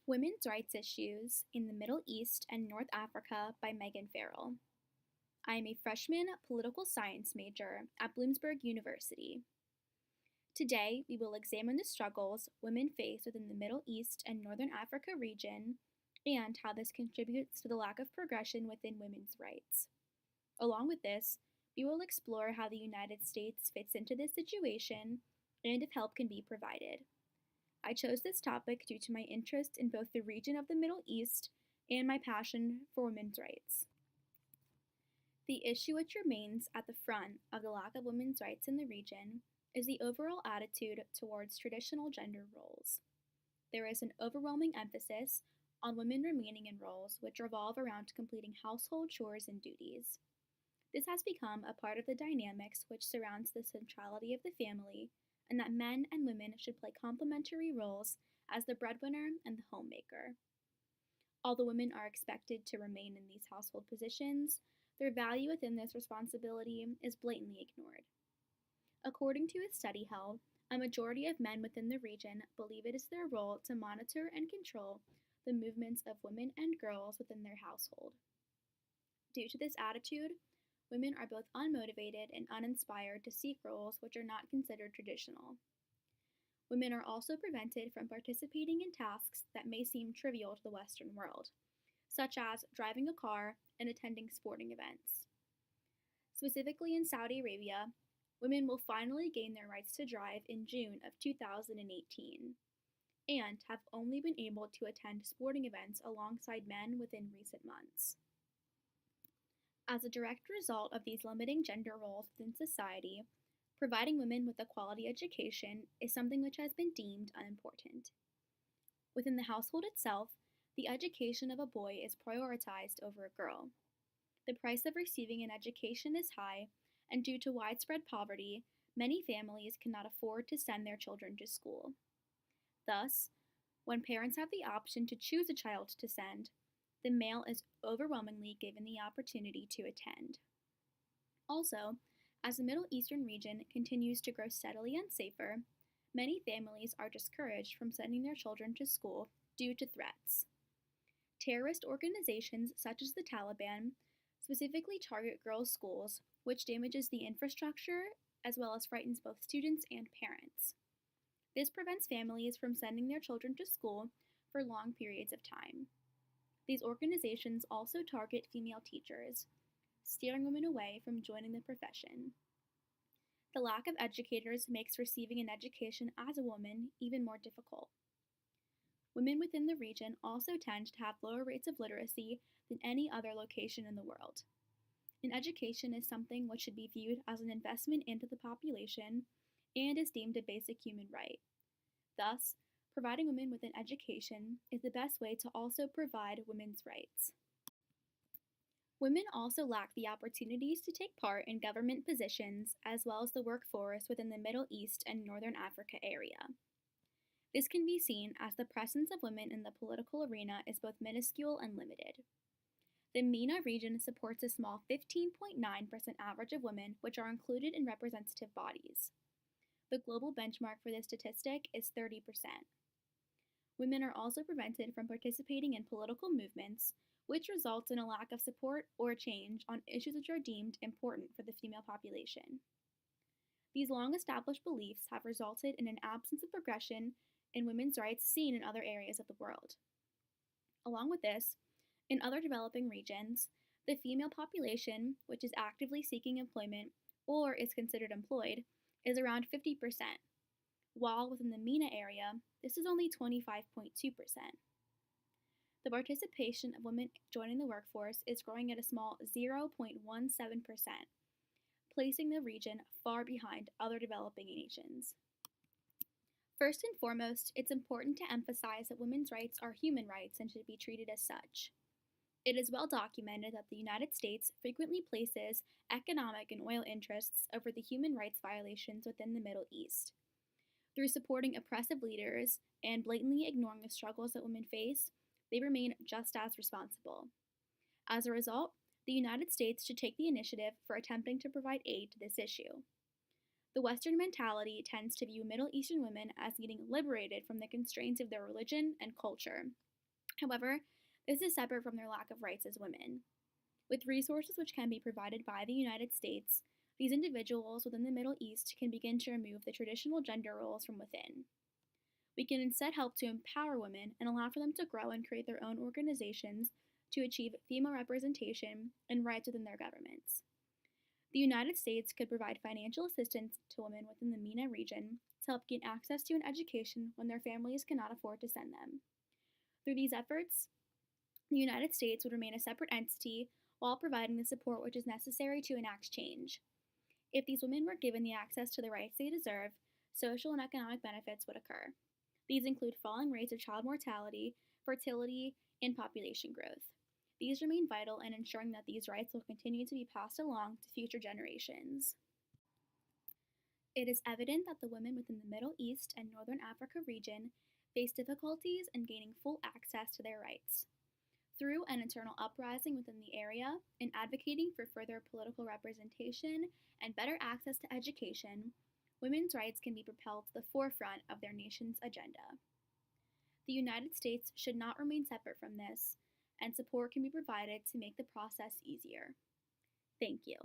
Women's Rights Issues in the Middle East and North Africa by Megan Farrell. I am a freshman political science major at Bloomsburg University. Today, we will examine the struggles women face within the Middle East and Northern Africa region and how this contributes to the lack of progression within women's rights. Along with this, we will explore how the United States fits into this situation and if help can be provided. I chose this topic due to my interest in both the region of the Middle East and my passion for women's rights. The issue which remains at the front of the lack of women's rights in the region is the overall attitude towards traditional gender roles. There is an overwhelming emphasis on women remaining in roles which revolve around completing household chores and duties. This has become a part of the dynamics which surrounds the centrality of the family, and that men and women should play complementary roles as the breadwinner and the homemaker. Although women are expected to remain in these household positions, their value within this responsibility is blatantly ignored. According to a study held, a majority of men within the region believe it is their role to monitor and control the movements of women and girls within their household. Due to this attitude, women are both unmotivated and uninspired to seek roles which are not considered traditional. Women are also prevented from participating in tasks that may seem trivial to the Western world, such as driving a car and attending sporting events. Specifically in Saudi Arabia, women will finally gain their rights to drive in June of 2018 and have only been able to attend sporting events alongside men within recent months. As a direct result of these limiting gender roles within society, providing women with a quality education is something which has been deemed unimportant. Within the household itself, the education of a boy is prioritized over a girl. The price of receiving an education is high, and due to widespread poverty, many families cannot afford to send their children to school. Thus, when parents have the option to choose a child to send, the male is overwhelmingly given the opportunity to attend. Also, as the Middle Eastern region continues to grow steadily unsafer, many families are discouraged from sending their children to school due to threats. Terrorist organizations such as the Taliban specifically target girls' schools, which damages the infrastructure as well as frightens both students and parents. This prevents families from sending their children to school for long periods of time. These organizations also target female teachers, steering women away from joining the profession. The lack of educators makes receiving an education as a woman even more difficult. Women within the region also tend to have lower rates of literacy than any other location in the world. And education is something which should be viewed as an investment into the population and is deemed a basic human right. Thus, providing women with an education is the best way to also provide women's rights. Women also lack the opportunities to take part in government positions as well as the workforce within the Middle East and Northern Africa area. This can be seen as the presence of women in the political arena is both minuscule and limited. The MENA region supports a small 15.9% average of women which are included in representative bodies. The global benchmark for this statistic is 30%. Women are also prevented from participating in political movements, which results in a lack of support or change on issues which are deemed important for the female population. These long-established beliefs have resulted in an absence of progression in women's rights seen in other areas of the world. Along with this, in other developing regions, the female population, which is actively seeking employment or is considered employed, is around 50%, while within the MENA area, this is only 25.2%. The participation of women joining the workforce is growing at a small 0.17%, placing the region far behind other developing nations. First and foremost, it's important to emphasize that women's rights are human rights and should be treated as such. It is well documented that the United States frequently places economic and oil interests over the human rights violations within the Middle East. Through supporting oppressive leaders and blatantly ignoring the struggles that women face, they remain just as responsible. As a result, the United States should take the initiative for attempting to provide aid to this issue. The Western mentality tends to view Middle Eastern women as getting liberated from the constraints of their religion and culture. However, this is separate from their lack of rights as women. With resources which can be provided by the United States, these individuals within the Middle East can begin to remove the traditional gender roles from within. We can instead help to empower women and allow for them to grow and create their own organizations to achieve female representation and rights within their governments. The United States could provide financial assistance to women within the MENA region to help gain access to an education when their families cannot afford to send them. Through these efforts, the United States would remain a separate entity while providing the support which is necessary to enact change. If these women were given the access to the rights they deserve, social and economic benefits would occur. These include falling rates of child mortality, fertility, and population growth. These remain vital in ensuring that these rights will continue to be passed along to future generations. It is evident that the women within the Middle East and Northern Africa region face difficulties in gaining full access to their rights. Through an internal uprising within the area and advocating for further political representation and better access to education, women's rights can be propelled to the forefront of their nation's agenda. The United States should not remain separate from this, and support can be provided to make the process easier. Thank you.